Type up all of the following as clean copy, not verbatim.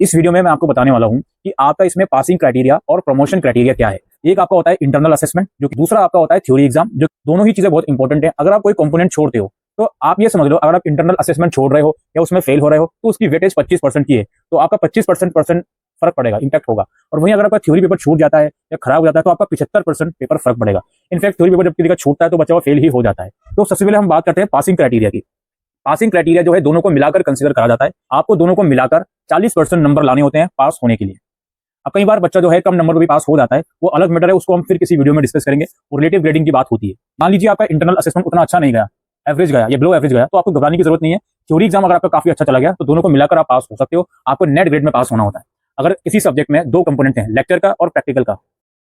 इस वीडियो में मैं आपको बताने वाला हूं कि आपका इसमें पासिंग क्राइटेरिया और प्रमोशन क्राइटेरिया क्या है। एक आपका होता है इंटरनल असेसमेंट, जो कि दूसरा आपका होता है थ्योरी एग्जाम, जो दोनों ही चीजें बहुत इंपॉर्टेंट है। अगर आप कोई कंपोनेंट छोड़ते हो तो आप ये समझ लो, अगर आप इंटरनल असेसमेंट छोड़ रहे हो या उसमें फेल हो रहे हो तो उसकी वेटेज 25% की है, तो आपका 25% फर्क पड़ेगा, इंपैक्ट होगा। और वहीं अगर आपका थ्योरी पेपर छूट जाता है या खराब हो जाता है तो आपका 75% पेपर फर्क पड़ेगा। इनफैक्ट थ्योरी पेपर जब किसी का छूटता है तो बच्चा फेल ही हो जाता है। तो सबसे पहले हम बात करते हैं पासिंग क्राइटेरिया की। पासिंग क्राइटेरिया जो है दोनों को मिलाकर कंसीडर करा जाता है। आपको दोनों को मिलाकर 40% नंबर लाने होते हैं पास होने के लिए। अब कई बार बच्चा जो है कम नंबर पर भी पास हो जाता है, वो अलग मैटर है, उसको हम फिर किसी वीडियो में डिस्कस करेंगे। रिलेटिव ग्रेडिंग की बात होती है। मान लीजिए आपका इंटरनल असेसमेंट उतना अच्छा नहीं गया, एवरेज गया या बिलो एवरेज गया, तो आपको घबराने की जरूरत नहीं है। थ्योरी एग्जाम अगर आपका काफी अच्छा चला गया तो दोनों को मिलाकर आप पास हो सकते हो। आपको नेट ग्रेड में पास होना होता है। अगर किसी सब्जेक्ट में दो कंपोनेंट हैं, लेक्चर का और प्रैक्टिकल का,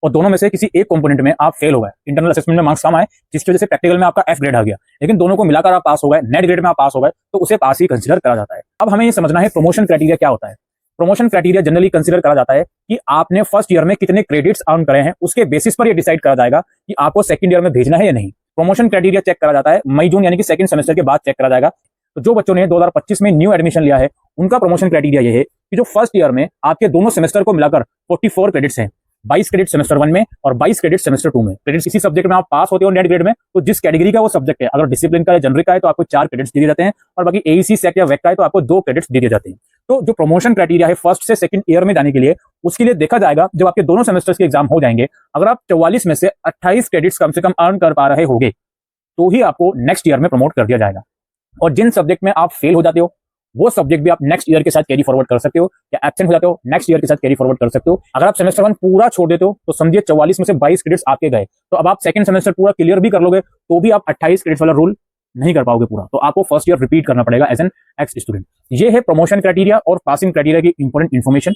और दोनों में से किसी एक कंपोनेंट में आप फेल हो गए, इंटरनल असेसमेंट में मार्क्स कम आए, जिसकी वजह से प्रैक्टिकल में आपका एफ ग्रेड आ गया, लेकिन दोनों को मिलाकर आप पास हो गए, नेट ग्रेड में आप पास हो गए, तो उसे पास ही कंसीडर करा जाता है। अब हमें ये समझना है प्रमोशन क्राइटेरिया क्या होता है। प्रमोशन क्राइटेरिया जनरली कंसीडर करा जाता है कि आपने फर्स्ट ईयर में कितने क्रेडिट्स अर्न करे हैं, उसके बेसिस पर यह डिसाइड करा जाएगा कि आपको सेकंड ईयर में भेजना है या नहीं। प्रमोशन क्राइटेरिया चेक करा जाता है मई जून यानी कि सेकंड सेमेस्टर के बाद चेक करा जाएगा। तो जो बच्चों ने 2025 में न्यू एडमिशन लिया है, उनका प्रमोशन क्राइटेरिया यह है कि जो फर्स्ट ईयर में आपके दोनों सेमेस्टर को मिलाकर 44 क्रेडिट्स हैं, 22 क्रेडिट सेमेस्टर 1 में और 22 क्रेडिट सेमेस्टर 2 में। क्रेडिट किसी सब्जेक्ट में आप पास होते हो नेट ग्रेड में, तो जिस कैटेगरी का वो सब्जेक्ट है, अगर डिसिप्लिन का या जनरल का है तो आपको 4 क्रेडिट्स दिए जाते हैं, और बाकी एईसी सेक या वेक का है तो आपको 2 क्रेडिट्स दिए जाते हैं। तो जो प्रमोशन क्राइटेरिया है फर्स्ट से सेकंड ईयर में जाने के लिए, उसके लिए देखा जाएगा जब आपके दोनों सेमेस्टर्स के एग्जाम हो जाएंगे, अगर आप 44 में से 28 क्रेडिट्स कम से कम अर्न कर पा रहे होंगे तो ही आपको नेक्स्ट ईयर में प्रमोट कर दिया जाएगा। और जिन सब्जेक्ट में आप फेल हो जाते हो, वो सब्जेक्ट भी आप नेक्स्ट ईयर के साथ कैरी फॉरवर्ड कर सकते हो, या एब्सेंट हो जाते हो नेक्स्ट ईयर के साथ कैरी फॉरवर्ड कर सकते हो। अगर आप सेमेस्टर 1 पूरा छोड़ देते हो तो समझिए 44 में से 22 क्रेडिट्स आपके गए, तो अब आप सेकंड सेमेस्टर पूरा क्लियर भी कर लोगे तो भी आप 28 क्रेडिट्स वाला रूल नहीं कर पाओगे पूरा, तो आपको फर्स्ट ईयर रिपीट करना पड़ेगा एज एन एक्स स्टूडेंट। ये है प्रमोशन क्राइटेरिया और पासिंग क्राइटेरिया की इंपॉर्टेंट इन्फॉर्मेशन।